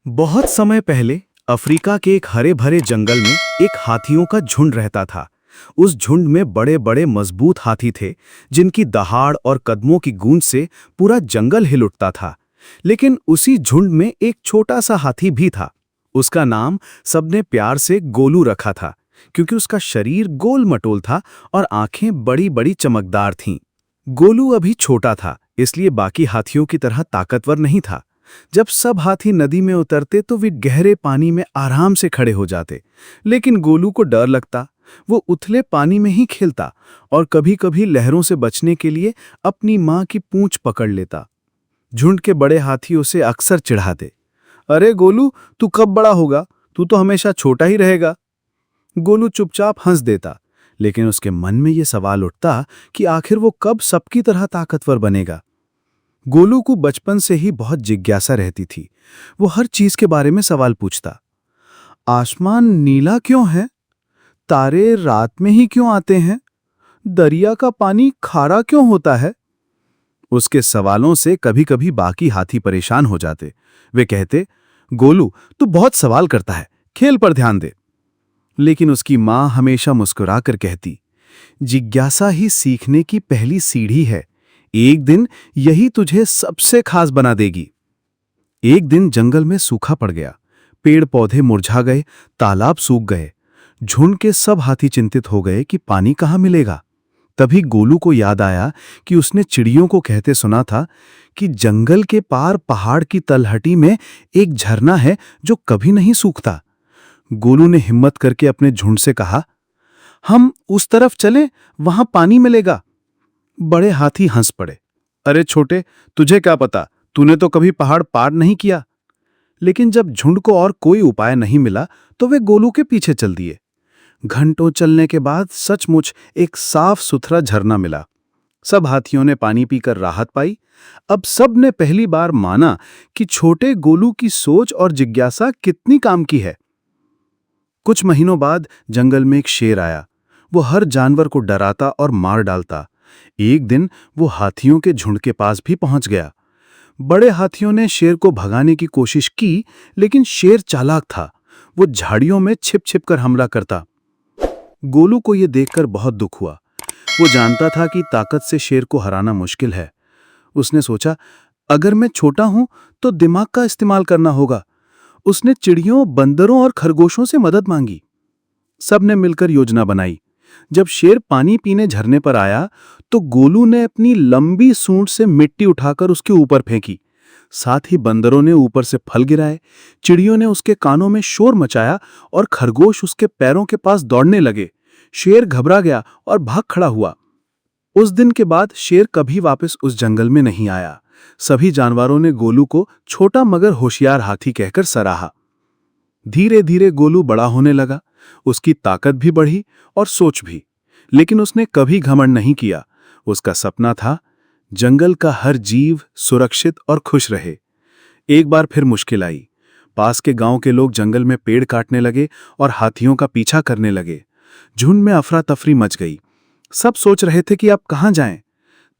बहुत समय पहले अफ्रीका के एक हरे भरे जंगल में एक हाथियों का झुंड रहता था। उस झुंड में बड़े बड़े मजबूत हाथी थे, जिनकी दहाड़ और कदमों की गूंज से पूरा जंगल हिल उठता था। लेकिन उसी झुंड में एक छोटा सा हाथी भी था। उसका नाम सबने प्यार से गोलू रखा था, क्योंकि उसका शरीर गोल मटोल था और आंखें बड़ी बड़ी चमकदार थीं। गोलू अभी छोटा था, इसलिए बाकी हाथियों की तरह ताकतवर नहीं था। जब सब हाथी नदी में उतरते तो वे गहरे पानी में आराम से खड़े हो जाते, लेकिन गोलू को डर लगता। वो उथले पानी में ही खेलता और कभी-कभी लहरों से बचने के लिए अपनी माँ की पूंछ पकड़ लेता। झुंड के बड़े हाथी उसे अक्सर चिढ़ाते, अरे गोलू, तू कब बड़ा होगा? तू तो हमेशा छोटा ही रहेगा। गोलू चुपचाप हंस देता, लेकिन उसके मन में ये सवाल उठता कि आखिर वो कब सबकी तरह ताकतवर बनेगा। गोलू को बचपन से ही बहुत जिज्ञासा रहती थी। वो हर चीज के बारे में सवाल पूछता। आसमान नीला क्यों है? तारे रात में ही क्यों आते हैं? दरिया का पानी खारा क्यों होता है? उसके सवालों से कभी-कभी बाकी हाथी परेशान हो जाते। वे कहते, गोलू, तू बहुत सवाल करता है, खेल पर ध्यान दे। लेकिन उसकी माँ हमेशा मुस्कुराकर कहती, जिज्ञासा ही सीखने की पहली सीढ़ी है। एक दिन यही तुझे सबसे खास बना देगी। एक दिन जंगल में सूखा पड़ गया। पेड़ पौधे मुरझा गए, तालाब सूख गए। झुंड के सब हाथी चिंतित हो गए कि पानी कहाँ मिलेगा। तभी गोलू को याद आया कि उसने चिड़ियों को कहते सुना था कि जंगल के पार पहाड़ की तलहटी में एक झरना है जो कभी नहीं सूखता। गोलू ने हिम्मत करके अपने झुंड से कहा, हम उस तरफ चलें, वहां पानी मिलेगा। बड़े हाथी हंस पड़े, अरे छोटे, तुझे क्या पता, तूने तो कभी पहाड़ पार नहीं किया। लेकिन जब झुंड को और कोई उपाय नहीं मिला तो वे गोलू के पीछे चल दिए। घंटों चलने के बाद सचमुच एक साफ सुथरा झरना मिला। सब हाथियों ने पानी पीकर राहत पाई। अब सब ने पहली बार माना कि छोटे गोलू की सोच और जिज्ञासा कितनी काम की है। कुछ महीनों बाद जंगल में एक शेर आया। वो हर जानवर को डराता और मार डालता। एक दिन वो हाथियों के झुंड के पास भी पहुंच गया। बड़े हाथियों ने शेर को भगाने की कोशिश की, लेकिन शेर चालाक था। वो झाड़ियों में छिप छिप कर हमला करता। गोलू को यह देखकर बहुत दुख हुआ। वो जानता था कि ताकत से शेर को हराना मुश्किल है। उसने सोचा, अगर मैं छोटा हूं तो दिमाग का इस्तेमाल करना होगा। उसने चिड़ियों, बंदरों और खरगोशों से मदद मांगी। सब ने मिलकर योजना बनाई। जब शेर पानी पीने झरने पर आया तो गोलू ने अपनी लंबी सूंड से मिट्टी उठाकर उसके ऊपर फेंकी। साथ ही बंदरों ने ऊपर से फल गिराए, चिड़ियों ने उसके कानों में शोर मचाया और खरगोश उसके पैरों के पास दौड़ने लगे। शेर घबरा गया और भाग खड़ा हुआ। उस दिन के बाद शेर कभी वापस उस जंगल में नहीं आया। सभी जानवरों ने गोलू को छोटा मगर होशियार हाथी कहकर सराहा। धीरे धीरे गोलू बड़ा होने लगा। उसकी ताकत भी बढ़ी और सोच भी। लेकिन उसने कभी घमंड नहीं किया। उसका सपना था जंगल का हर जीव सुरक्षित और खुश रहे। एक बार फिर मुश्किल आई। पास के गांव के लोग जंगल में पेड़ काटने लगे और हाथियों का पीछा करने लगे। झुंड में अफरा तफरी मच गई। सब सोच रहे थे कि अब कहां जाएं।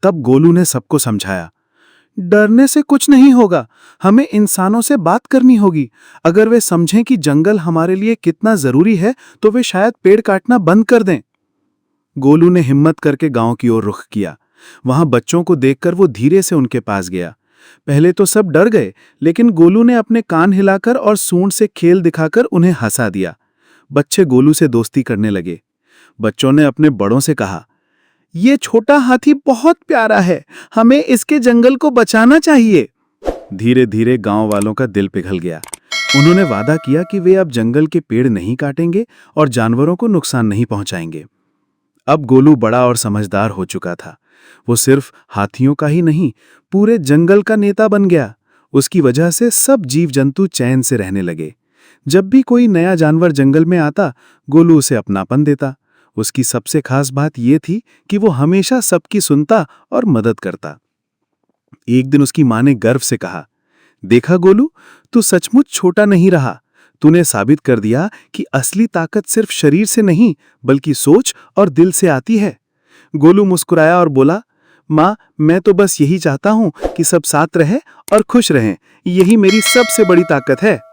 तब गोलू ने सबको समझाया, डरने से कुछ नहीं होगा, हमें इंसानों से बात करनी होगी। अगर वे समझें कि जंगल हमारे लिए कितना जरूरी है तो वे शायद पेड़ काटना बंद कर दें। गोलू ने हिम्मत करके गांव की ओर रुख किया। वहां बच्चों को देखकर वो धीरे से उनके पास गया। पहले तो सब डर गए, लेकिन गोलू ने अपने कान हिलाकर और सूंड से खेल दिखाकर उन्हें हंसा दिया। बच्चे गोलू से दोस्ती करने लगे। बच्चों ने अपने बड़ों से कहा, ये छोटा हाथी बहुत प्यारा है, हमें इसके जंगल को बचाना चाहिए। धीरे धीरे गांव वालों का दिल पिघल गया। उन्होंने वादा किया कि वे अब जंगल के पेड़ नहीं काटेंगे और जानवरों को नुकसान नहीं पहुंचाएंगे। अब गोलू बड़ा और समझदार हो चुका था। वो सिर्फ हाथियों का ही नहीं, पूरे जंगल का नेता बन गया। उसकी वजह से सब जीव जंतु चैन से रहने लगे। जब भी कोई नया जानवर जंगल में आता, गोलू उसे अपनापन देता। उसकी सबसे खास बात यह थी कि वो हमेशा सबकी सुनता और मदद करता। एक दिन उसकी मां ने गर्व से कहा, देखा गोलू, तू सचमुच छोटा नहीं रहा। तूने साबित कर दिया कि असली ताकत सिर्फ शरीर से नहीं, बल्कि सोच और दिल से आती है। गोलू मुस्कुराया और बोला, मां, मैं तो बस यही चाहता हूं कि सब साथ रहे और खुश रहें। यही मेरी सबसे बड़ी ताकत है।